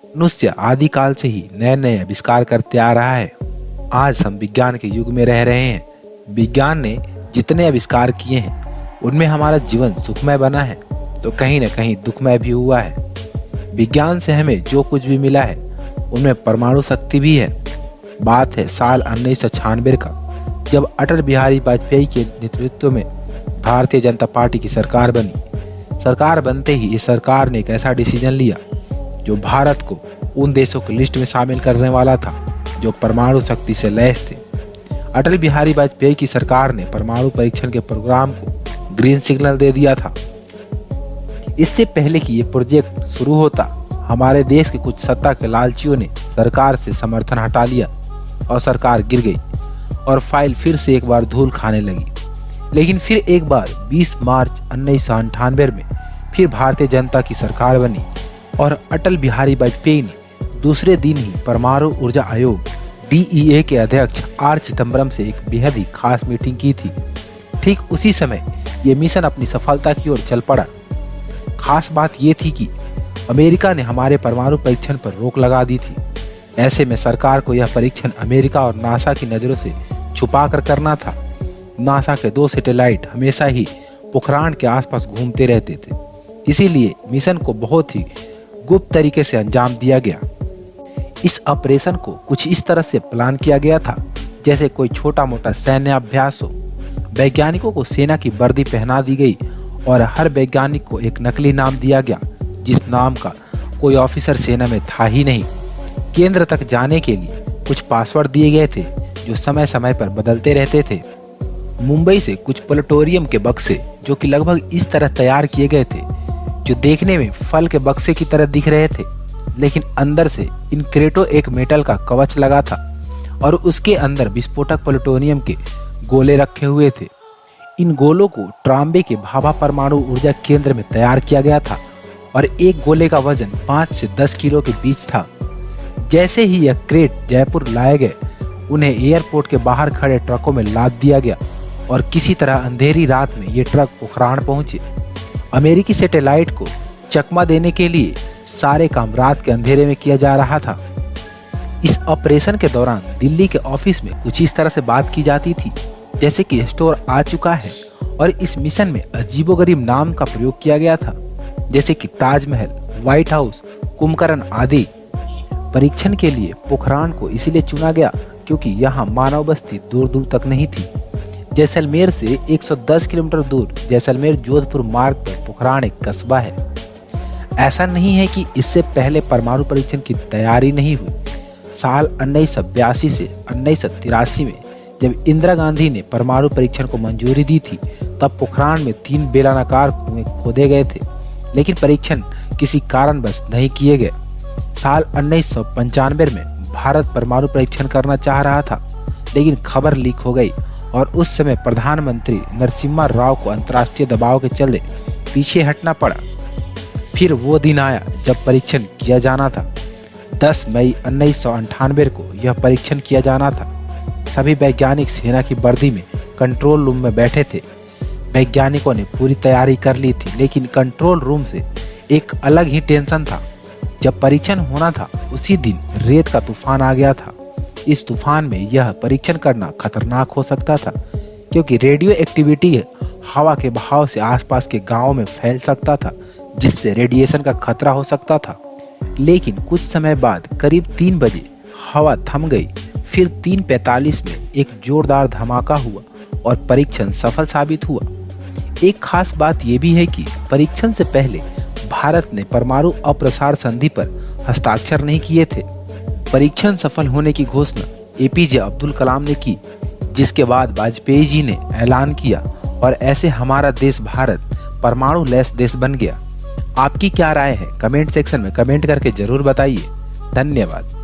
मनुष्य आदिकाल से ही नए नए आविष्कार करते आ रहा है। आज हम विज्ञान के युग में रह रहे हैं। विज्ञान ने जितने आविष्कार किए हैं उनमें हमारा जीवन सुखमय बना है तो कहीं न कहीं दुखमय भी हुआ है। विज्ञान से हमें जो कुछ भी मिला है उनमें परमाणु शक्ति भी है। बात है साल 1996 का, जब अटल बिहारी वाजपेयी के नेतृत्व में भारतीय जनता पार्टी की सरकार बनी। सरकार बनते ही इस सरकार ने एक ऐसा डिसीजन लिया जो भारत को उन देशों की लिस्ट में शामिल करने वाला था जो परमाणु शक्ति से लैस थे। अटल बिहारी वाजपेयी की सरकार ने परमाणु परीक्षण के प्रोग्राम को ग्रीन सिग्नल दे दिया था। इससे पहले कि ये प्रोजेक्ट शुरू होता, हमारे देश के कुछ सत्ता के लालचियों ने सरकार से समर्थन हटा लिया और सरकार गिर गई और फाइल फिर से एक बार धूल खाने लगी। लेकिन फिर एक बार 20 मार्च 1998 में फिर भारतीय जनता की सरकार बनी और अटल बिहारी वाजपेयी ने दूसरे दिन ही परमाणु ऊर्जा आयोग DEA के अध्यक्ष आर चिदम्बरम से एक बेहद ही खास मीटिंग की थी। ठीक उसी समय ये मिशन अपनी सफलता की ओर चल पड़ा। खास बात ये थी कि अमेरिका ने हमारे परमाणु परीक्षण पर रोक लगा दी थी। ऐसे में सरकार को यह परीक्षण अमेरिका और नासा की नज़रों से छुपा कर करना था। नासा के 2 सैटेलाइट हमेशा ही पोखरान के आसपास घूमते रहते थे, इसीलिए मिशन को बहुत ही गुप्त तरीके से अंजाम दिया गया। इस ऑपरेशन को कुछ इस तरह से प्लान किया गया था जैसे कोई छोटा मोटा सैन्य अभ्यास हो। वैज्ञानिकों को सेना की वर्दी पहना दी गई और हर वैज्ञानिक को एक नकली नाम दिया गया जिस नाम का कोई ऑफिसर सेना में था ही नहीं। केंद्र तक जाने के लिए कुछ पासवर्ड दिए गए थे जो समय समय पर बदलते रहते थे। मुंबई से कुछ प्लूटोनियम के बक्से जो कि लगभग इस तरह तैयार किए गए थे, जो देखने में फल के बक्से की तरह दिख रहे थे, लेकिन अंदर से इन क्रेटों एक मेटल का कवच लगा था और उसके अंदर विस्फोटक प्लूटोनियम के गोले रखे हुए थे। इन गोलों को ट्राम्बे के भाभा परमाणु ऊर्जा केंद्र में तैयार किया गया था और एक गोले का वजन 5 से 10 किलो के बीच था। जैसे ही यह क्रेट जयपुर लाए गए, उन्हें एयरपोर्ट के बाहर खड़े ट्रकों में लाद दिया गया और किसी तरह अंधेरी रात में ये ट्रक पोखरान पहुंचे। अमेरिकी सैटेलाइट को चकमा देने के लिए सारे काम रात के अंधेरे में किया जा रहा था। इस ऑपरेशन के दौरान दिल्ली के ऑफिस में कुछ इस तरह से बात की जाती थी जैसे कि स्टोर आ चुका है, और इस मिशन में अजीबोगरीब नाम का प्रयोग किया गया था जैसे कि ताजमहल, व्हाइट हाउस, कुंभकर्ण आदि। परीक्षण के लिए पोखरान को इसीलिए चुना गया क्योंकि यहाँ मानव बस्ती दूर दूर तक नहीं थी। जैसलमेर से 110 किलोमीटर दूर जैसलमेर जोधपुर मार्ग पर पोखरान एक कस्बा है। ऐसा नहीं है कि इससे पहले परमाणु परीक्षण की तैयारी नहीं हुई। साल 1982 से 1983 में जब इंदिरा गांधी ने परमाणु परीक्षण को मंजूरी दी थी, तब पोखरान में 3 बेलनाकार कुएं खोदे गए थे, लेकिन परीक्षण किसी कारणवश नहीं किए गए। साल 1995 में भारत परमाणु परीक्षण करना चाह रहा था, लेकिन खबर लीक हो गई और उस समय प्रधानमंत्री नरसिम्हा राव को अंतर्राष्ट्रीय दबाव के चलते पीछे हटना पड़ा। फिर वो दिन आया जब परीक्षण किया जाना था। 10 मई 1998 को यह परीक्षण किया जाना था। सभी वैज्ञानिक सेना की वर्दी में कंट्रोल रूम में बैठे थे। वैज्ञानिकों ने पूरी तैयारी कर ली थी, लेकिन कंट्रोल रूम से एक अलग ही टेंशन था। जब परीक्षण होना था उसी दिन रेत का तूफान आ गया था। इस तूफान में यह परीक्षण करना खतरनाक हो सकता था क्योंकि रेडियो एक्टिविटी हवा के बहाव से आसपास के गांवों में फैल सकता था, जिससे रेडिएशन का खतरा हो सकता था। लेकिन कुछ समय बाद करीब 3 बजे हवा थम गई। फिर 3:45 में एक जोरदार धमाका हुआ और परीक्षण सफल साबित हुआ। एक खास बात यह भी है कि परीक्षण से पहले भारत ने परमाणु अप्रसार संधि पर हस्ताक्षर नहीं किए थे। परीक्षण सफल होने की घोषणा APJ अब्दुल कलाम ने की, जिसके बाद वाजपेयी जी ने ऐलान किया और ऐसे हमारा देश भारत परमाणु लेस देश बन गया। आपकी क्या राय है? कमेंट सेक्शन में कमेंट करके जरूर बताइए। धन्यवाद।